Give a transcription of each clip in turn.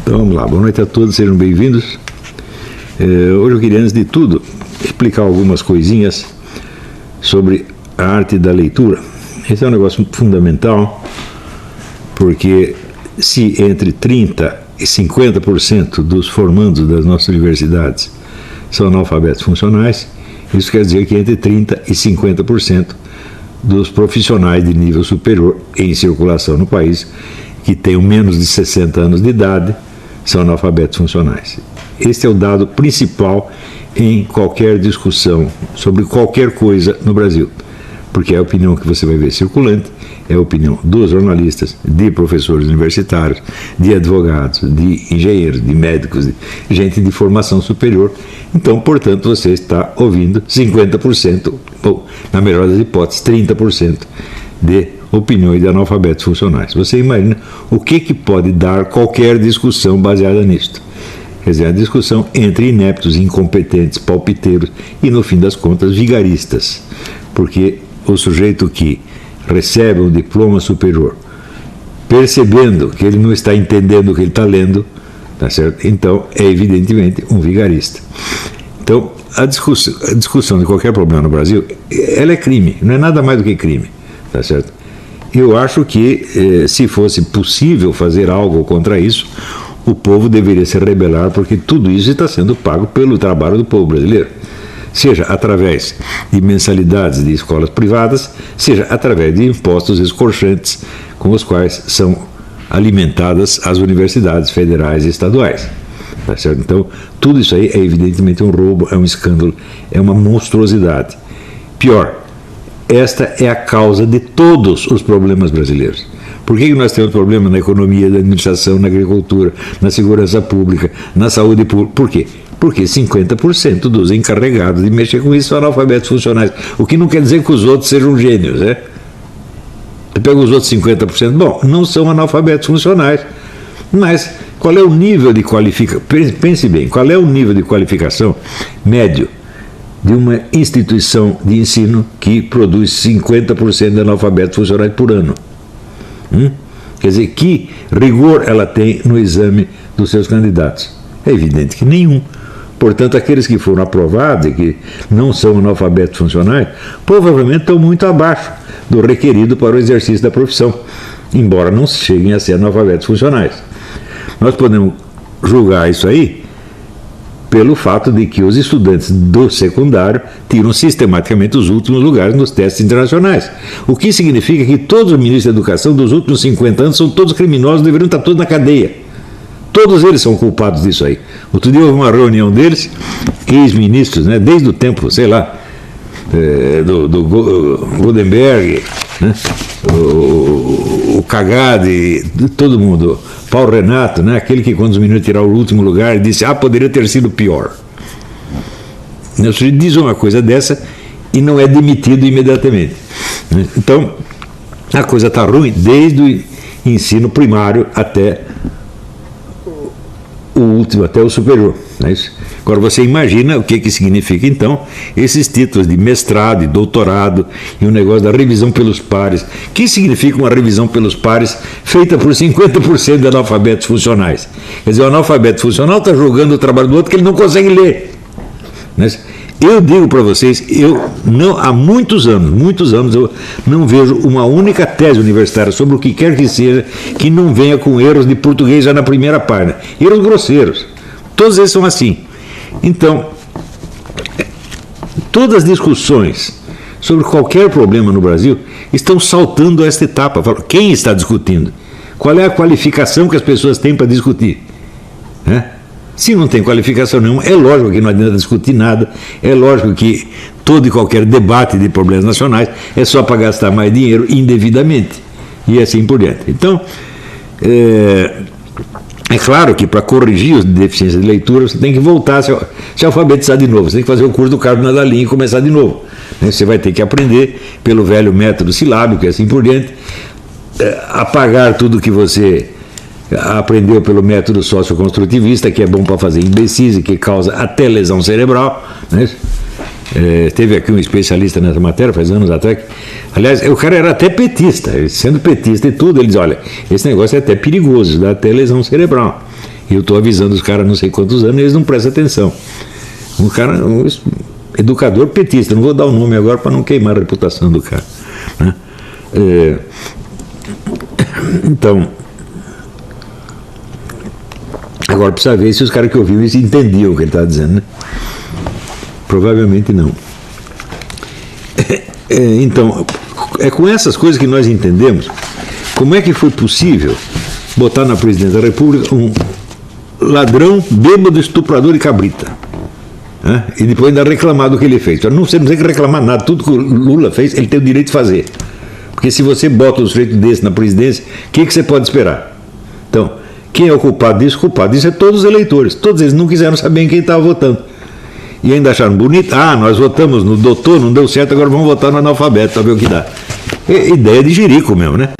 Então vamos lá, boa noite a todos, sejam bem-vindos. Hoje eu queria, antes de tudo, explicar algumas coisinhas sobre a arte da leitura. Esse é um negócio fundamental, porque se entre 30% e 50% dos formandos das nossas universidades são analfabetos funcionais, isso quer dizer que entre 30% e 50% dos profissionais de nível superior em circulação no país, que tenham menos de 60 anos de idade, são analfabetos funcionais. Este é o dado principal em qualquer discussão sobre qualquer coisa no Brasil, porque é a opinião que você vai ver circulante, é a opinião dos jornalistas, de professores universitários, de advogados, de engenheiros, de médicos, de gente de formação superior. Então, portanto, você está ouvindo 50%, ou, na melhor das hipóteses, 30% de opiniões de analfabetos funcionais. Você imagina o que pode dar qualquer discussão baseada nisto. Quer dizer, a discussão entre ineptos, incompetentes, palpiteiros e, no fim das contas, vigaristas. Porque o sujeito que recebe um diploma superior, percebendo que ele não está entendendo o que ele está lendo, tá certo? Então é evidentemente um vigarista. Então a discussão de qualquer problema no Brasil, ela é crime, não é nada mais do que crime, tá certo? Eu acho que se fosse possível fazer algo contra isso, o povo deveria se rebelar, porque tudo isso está sendo pago pelo trabalho do povo brasileiro. Seja através de mensalidades de escolas privadas, seja através de impostos escorchantes com os quais são alimentadas as universidades federais e estaduais. Tá certo? Então, tudo isso aí é evidentemente um roubo, é um escândalo, é uma monstruosidade. Pior, esta é a causa de todos os problemas brasileiros. Por que nós temos problema na economia, na administração, na agricultura, na segurança pública, na saúde pública? Por quê? Porque 50% dos encarregados de mexer com isso são analfabetos funcionais. O que não quer dizer que os outros sejam gênios, né? Você pega os outros 50%, bom, não são analfabetos funcionais. Mas qual é o nível de qualificação? Pense bem, qual é o nível de qualificação médio de uma instituição de ensino que produz 50% de analfabetos funcionais por ano? Quer dizer, que rigor ela tem no exame dos seus candidatos? É evidente que nenhum. Portanto, aqueles que foram aprovados e que não são analfabetos funcionais, provavelmente estão muito abaixo do requerido para o exercício da profissão, embora não cheguem a ser analfabetos funcionais. Nós podemos julgar isso aí pelo fato de que os estudantes do secundário tiram sistematicamente os últimos lugares nos testes internacionais. O que significa que todos os ministros da educação dos últimos 50 anos são todos criminosos, deveriam estar todos na cadeia. Todos eles são culpados disso aí. Outro dia houve uma reunião deles, ex-ministros, né, desde o tempo, sei lá, do Goldenberg, né, o Cagade, todo mundo, Paulo Renato, né, aquele que quando os meninos tiraram o último lugar, disse, poderia ter sido pior. O sujeito diz uma coisa dessa e não é demitido imediatamente. Né? Então, a coisa está ruim desde o ensino primário até o último, até o superior. Não é isso? Agora você imagina o que significa então esses títulos de mestrado e doutorado e o negócio da revisão pelos pares. O que significa uma revisão pelos pares feita por 50% de analfabetos funcionais? Quer dizer, o analfabeto funcional está julgando o trabalho do outro que ele não consegue ler. Não é isso? Eu digo para vocês, há muitos anos, eu não vejo uma única tese universitária sobre o que quer que seja que não venha com erros de português já na primeira página. Erros grosseiros. Todos eles são assim. Então, todas as discussões sobre qualquer problema no Brasil estão saltando esta etapa. Quem está discutindo? Qual é a qualificação que as pessoas têm para discutir? Se não tem qualificação nenhuma, é lógico que não adianta discutir nada, é lógico que todo e qualquer debate de problemas nacionais é só para gastar mais dinheiro indevidamente, e assim por diante. Então, é claro que para corrigir as deficiências de leitura, você tem que voltar a se alfabetizar de novo, você tem que fazer o curso do Carlos Nadalim e começar de novo. Você vai ter que aprender pelo velho método silábico e assim por diante, apagar tudo que você aprendeu pelo método socioconstrutivista, que é bom para fazer imbecis e que causa até lesão cerebral, né? Teve aqui um especialista nessa matéria, faz anos atrás, aliás, o cara era até petista, sendo petista e tudo, ele diz, olha, esse negócio é até perigoso, dá até lesão cerebral. E eu estou avisando os caras há não sei quantos anos e eles não prestam atenção. Um cara, um educador petista, não vou dar o nome agora para não queimar a reputação do cara, né? Então, agora precisa ver se os caras que ouviram isso entendiam o que ele estava dizendo, né? Provavelmente não. Então, é com essas coisas que nós entendemos como é que foi possível botar na presidência da República um ladrão, bêbado, estuprador e cabrita, né? E depois ainda reclamar do que ele fez. Você não tem que reclamar nada, tudo que o Lula fez, ele tem o direito de fazer. Porque se você bota um sujeito desse na presidência, o que você pode esperar? Então, quem é o culpado disso? O culpado disso é todos os eleitores. Todos eles não quiseram saber em quem estava votando. E ainda acharam bonito. Ah, nós votamos no doutor, não deu certo, agora vamos votar no analfabeto, para ver o que dá. Ideia de jirico mesmo, né?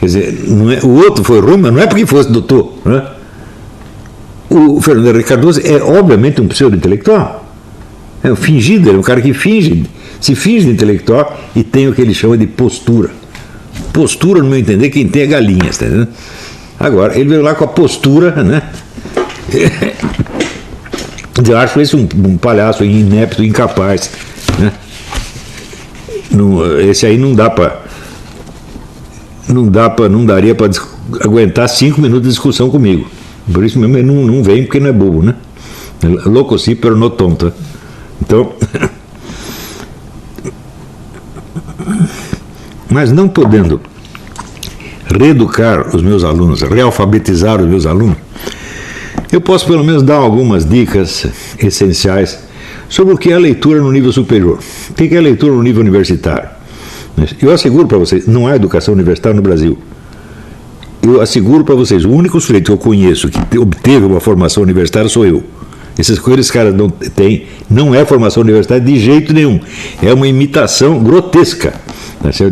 Quer dizer, não é, o outro foi ruim, mas não é porque fosse doutor, né? O Fernando Henrique Cardoso é obviamente um pseudo-intelectual. É um fingido, ele é um cara que se finge de intelectual e tem o que ele chama de postura. Postura, no meu entender, quem tem é galinhas, tá entendendo? Agora, ele veio lá com a postura, né? Eu acho esse um palhaço inepto, incapaz, né? Esse aí não daria para aguentar 5 minutos de discussão comigo. Por isso mesmo ele não vem, porque não é bobo, né? Louco sim, pero não tonto. Então, mas não podendo reeducar os meus alunos, realfabetizar os meus alunos, eu posso pelo menos dar algumas dicas essenciais sobre o que é a leitura no nível superior. O que é a leitura no nível universitário? Eu asseguro para vocês, não há educação universitária no Brasil. Eu asseguro para vocês, o único sujeito que eu conheço que obteve uma formação universitária sou eu. Essas coisas que os caras não têm, não é formação universitária de jeito nenhum. É uma imitação grotesca. Se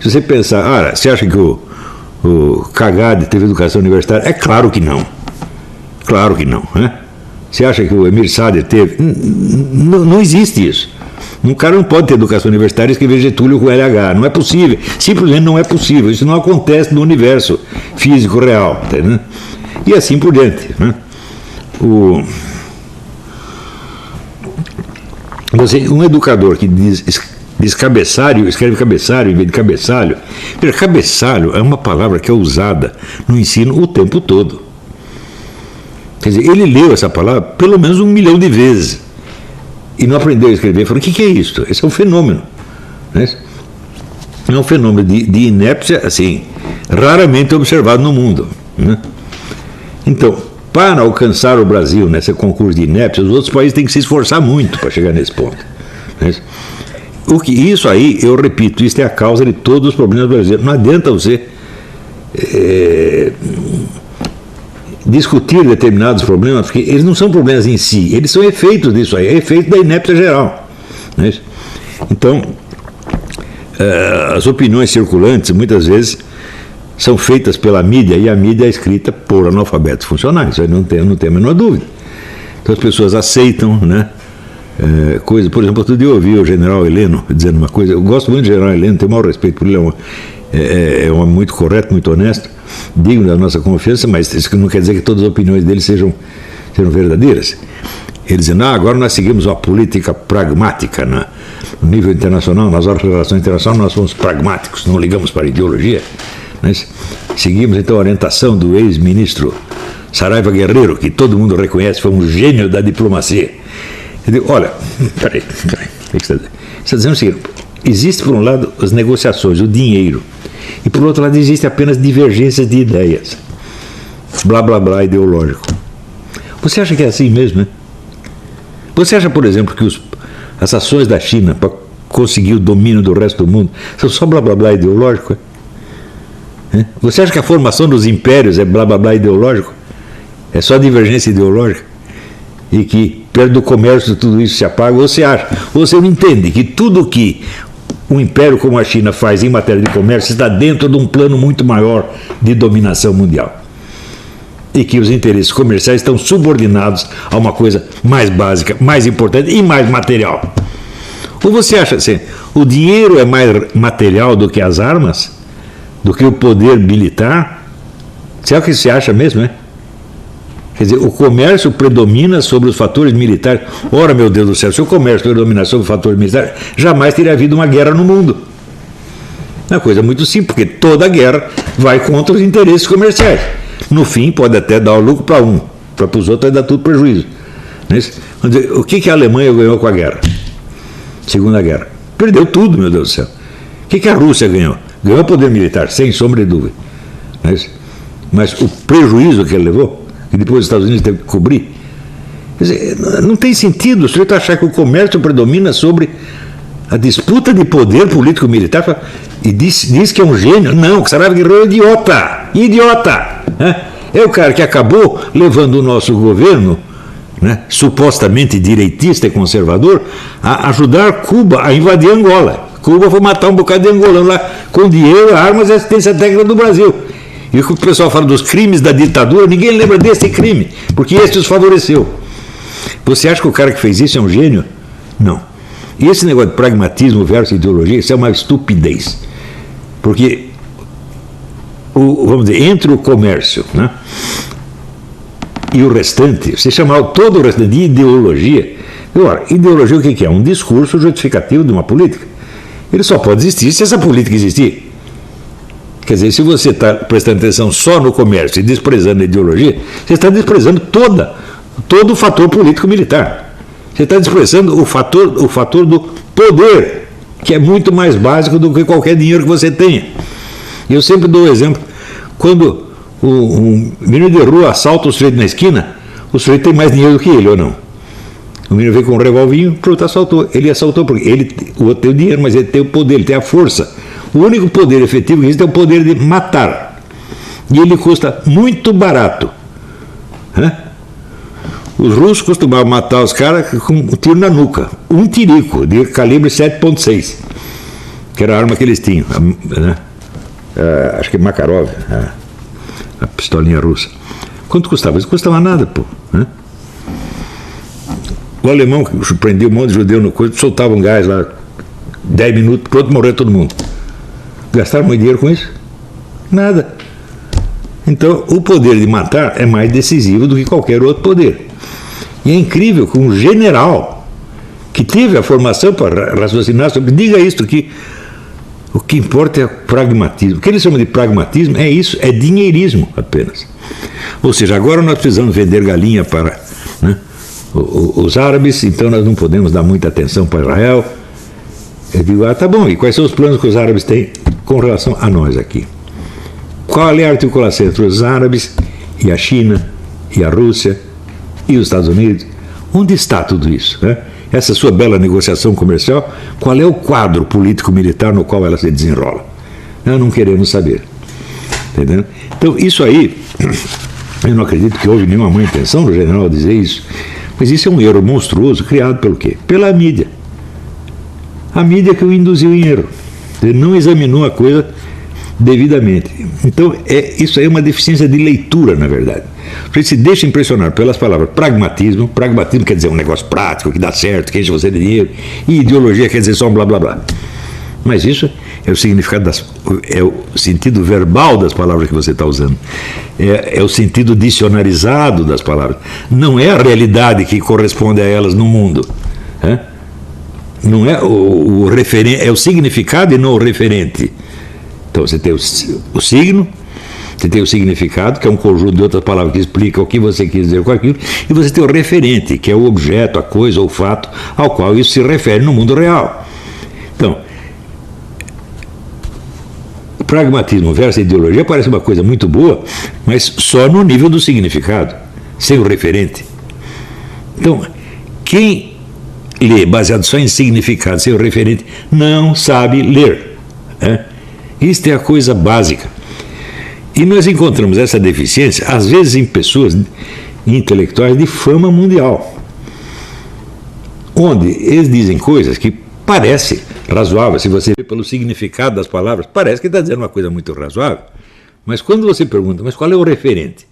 você pensar, você acha que o Cagade teve educação universitária? É claro que não. Claro que não, né? Você acha que o Emir Sader teve? Não existe isso. Um cara não pode ter educação universitária e escrever Getúlio com LH. Não é possível. Simplesmente não é possível. Isso não acontece no universo físico real. Tá, né? E assim por diante, né? Um educador que diz cabeçalho, escreve cabeçalho em vez de cabeçalho. Cabeçalho é uma palavra que é usada no ensino o tempo todo. Quer dizer, ele leu essa palavra pelo menos 1 milhão de vezes e não aprendeu a escrever. Falou, o que é isso? Esse é um fenômeno. Né? É um fenômeno de inépcia, assim, raramente observado no mundo. Né? Então, para alcançar o Brasil nesse concurso de inépcia, os outros países têm que se esforçar muito para chegar nesse ponto. Né? Isso aí, eu repito, isso é a causa de todos os problemas brasileiros. Não adianta você discutir determinados problemas, porque eles não são problemas em si, eles são efeitos disso aí, é efeito da inépcia geral. Né? Então, as opiniões circulantes, muitas vezes, são feitas pela mídia, e a mídia é escrita por analfabetos funcionais, isso aí não tem a menor dúvida. Então as pessoas aceitam, né? Coisa, por exemplo, outro dia eu ouvi o general Heleno dizendo uma coisa, eu gosto muito do general Heleno, tenho o maior respeito por ele, é um homem muito correto, muito honesto, digno da nossa confiança, mas isso não quer dizer que todas as opiniões dele sejam verdadeiras. Ele dizendo, agora nós seguimos uma política pragmática no nível internacional, nas relações internacionais nós somos pragmáticos, não ligamos para a ideologia. Nós seguimos então a orientação do ex-ministro Saraiva Guerreiro, que todo mundo reconhece, foi um gênio da diplomacia. Ele diz, olha, peraí, o que você está dizendo o seguinte, existe por um lado as negociações, o dinheiro, e por outro lado existe apenas divergências de ideias, blá blá blá ideológico. Você acha que é assim mesmo, né? Você acha, por exemplo, que as ações da China para conseguir o domínio do resto do mundo são só blá blá blá ideológico? Você acha que a formação dos impérios é blá blá blá ideológico? É só divergência ideológica? E que perto do comércio tudo isso se apaga? Ou você acha, ou você não entende que tudo que um império como a China faz em matéria de comércio está dentro de um plano muito maior de dominação mundial? E que os interesses comerciais estão subordinados a uma coisa mais básica, mais importante e mais material? Ou você acha assim, o dinheiro é mais material do que as armas? Do que o poder militar? Será que você acha mesmo, né? Quer dizer, o comércio predomina sobre os fatores militares. Ora, meu Deus do céu, se o comércio predominasse sobre os fatores militares, jamais teria havido uma guerra no mundo. É uma coisa muito simples, porque toda guerra vai contra os interesses comerciais. No fim, pode até dar o lucro para um, para os outros vai dar tudo prejuízo. Vamos dizer, o que a Alemanha ganhou com a guerra? Segunda Guerra. Perdeu tudo, meu Deus do céu. O que a Rússia ganhou? Ganhou poder militar, sem sombra de dúvida. Mas o prejuízo que ele levou, que depois os Estados Unidos teve que cobrir, quer dizer, não tem sentido o sujeito achar que o comércio predomina sobre a disputa de poder político-militar e diz que é um gênio. Não, o Saraiva Guerreiro é idiota. Idiota! É o cara que acabou levando o nosso governo, supostamente direitista e conservador, a ajudar Cuba a invadir Angola. Cuba foi matar um bocado de angolano lá com dinheiro, armas e assistência técnica do Brasil. E o pessoal fala dos crimes da ditadura, ninguém lembra desse crime, porque esse os favoreceu. Você acha que o cara que fez isso é um gênio? Não. E esse negócio de pragmatismo versus ideologia, isso é uma estupidez. Porque, vamos dizer, entre o comércio e o restante, você chamar todo o restante de ideologia. Agora, ideologia o que é? Um discurso justificativo de uma política. Ele só pode existir se essa política existir. Quer dizer, se você está prestando atenção só no comércio e desprezando a ideologia, você está desprezando todo o fator político-militar. Você está desprezando o fator do poder, que é muito mais básico do que qualquer dinheiro que você tenha. E eu sempre dou o exemplo, quando um menino de rua assalta o sujeito na esquina, o sujeito tem mais dinheiro do que ele, ou não? O menino veio com um revolvinho, pronto, assaltou. Ele assaltou porque o outro tem o dinheiro, mas ele tem o poder, ele tem a força. O único poder efetivo que existe é o poder de matar. E ele custa muito barato. Os russos costumavam matar os caras com um tiro na nuca. Um tirico de calibre 7.6, que era a arma que eles tinham. Acho que é Makarov, a pistolinha russa. Quanto custava? Isso custava nada, pô. O alemão que prendia um monte de judeu no coito, soltava um gás lá, 10 minutos, pronto, morreu todo mundo. Gastaram muito dinheiro com isso? Nada. Então, o poder de matar é mais decisivo do que qualquer outro poder. E é incrível que um general que teve a formação para raciocinar sobre, diga isto, que o que importa é o pragmatismo. O que eles chamam de pragmatismo é isso, é dinheirismo apenas. Ou seja, agora nós precisamos vender galinha para os árabes, então nós não podemos dar muita atenção para Israel. Eu digo, tá bom, e quais são os planos que os árabes têm com relação a nós aqui? Qual é a articulação entre os árabes e a China, e a Rússia, e os Estados Unidos? Onde está tudo isso? Essa sua bela negociação comercial, qual é o quadro político-militar no qual ela se desenrola? Nós não queremos saber. Entendeu? Então, isso aí, eu não acredito que houve nenhuma má intenção do general dizer isso, mas isso é um erro monstruoso criado pelo quê? Pela mídia. A mídia que o induziu em erro. Ele não examinou a coisa devidamente. Então, isso aí é uma deficiência de leitura, na verdade. Você se deixa impressionar pelas palavras pragmatismo. Pragmatismo quer dizer um negócio prático, que dá certo, que enche você de dinheiro. E ideologia quer dizer só um blá blá blá. Mas isso é o significado é o sentido verbal das palavras que você está usando. É o sentido dicionarizado das palavras. Não é a realidade que corresponde a elas no mundo. Não é o referente, é o significado e não o referente. Então você tem o signo, você tem o significado, que é um conjunto de outras palavras que explica o que você quis dizer com aquilo, e você tem o referente, que é o objeto, a coisa ou o fato ao qual isso se refere no mundo real. Então, o pragmatismo versus a ideologia parece uma coisa muito boa, mas só no nível do significado, sem o referente. Então, quem lê baseado só em significado, sem o referente, não sabe ler. Isto é a coisa básica. E nós encontramos essa deficiência, às vezes, em pessoas intelectuais de fama mundial, onde eles dizem coisas que parecem razoáveis. Se você vê pelo significado das palavras, parece que está dizendo uma coisa muito razoável. Mas quando você pergunta, mas qual é o referente?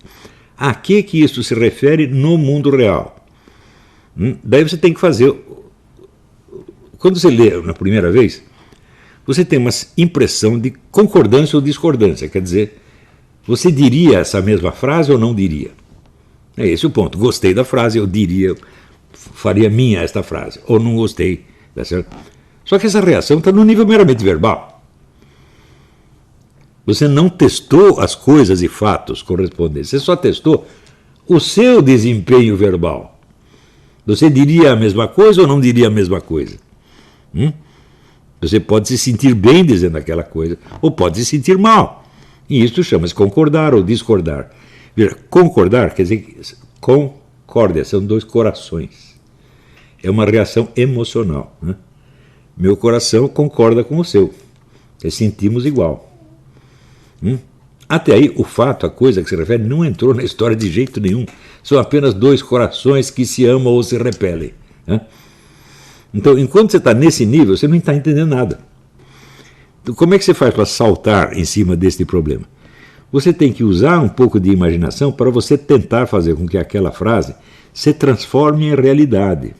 A que isso se refere no mundo real? Daí você tem que fazer... Quando você lê na primeira vez, você tem uma impressão de concordância ou discordância. Quer dizer, você diria essa mesma frase ou não diria? É esse o ponto. Gostei da frase, eu diria, faria minha esta frase. Ou não gostei. Tá certo? Só que essa reação está no nível meramente verbal. Você não testou as coisas e fatos correspondentes. Você só testou o seu desempenho verbal. Você diria a mesma coisa ou não diria a mesma coisa? Você pode se sentir bem dizendo aquela coisa, ou pode se sentir mal. E isso chama-se concordar ou discordar. Veja, concordar quer dizer que concórdia, são dois corações. É uma reação emocional. Né? Meu coração concorda com o seu. Sentimos igual. Até aí, o fato, a coisa que se refere, não entrou na história de jeito nenhum. São apenas dois corações que se amam ou se repelem. Né? Então, enquanto você está nesse nível, você não está entendendo nada. Então, como é que você faz para saltar em cima deste problema? Você tem que usar um pouco de imaginação para você tentar fazer com que aquela frase se transforme em realidade.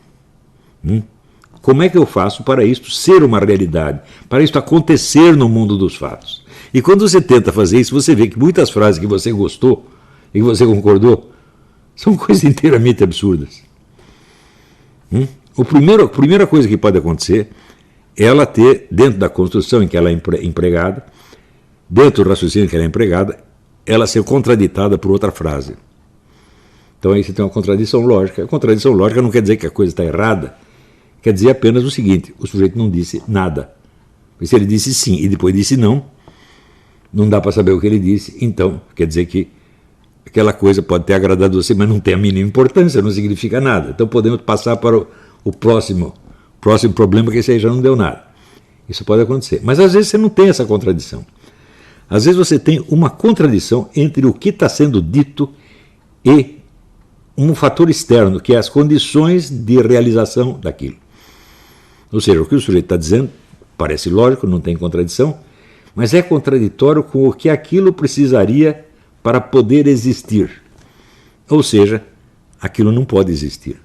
Como é que eu faço para isto ser uma realidade? Para isto acontecer no mundo dos fatos? E quando você tenta fazer isso, você vê que muitas frases que você gostou e que você concordou são coisas inteiramente absurdas. A primeira coisa que pode acontecer é ela ter, dentro da construção em que ela é empregada, dentro do raciocínio em que ela é empregada, ela ser contraditada por outra frase. Então aí você tem uma contradição lógica. A contradição lógica não quer dizer que a coisa está errada, quer dizer apenas o seguinte: o sujeito não disse nada. Porque se ele disse sim e depois disse não, não dá para saber o que ele disse, então quer dizer que aquela coisa pode ter agradado você, mas não tem a mínima importância, não significa nada. Então podemos passar para o próximo problema, que esse aí já não deu nada. Isso pode acontecer. Mas às vezes você não tem essa contradição. Às vezes você tem uma contradição entre o que está sendo dito e um fator externo, que é as condições de realização daquilo. Ou seja, o que o sujeito está dizendo parece lógico, não tem contradição, mas é contraditório com o que aquilo precisaria para poder existir. Ou seja, aquilo não pode existir.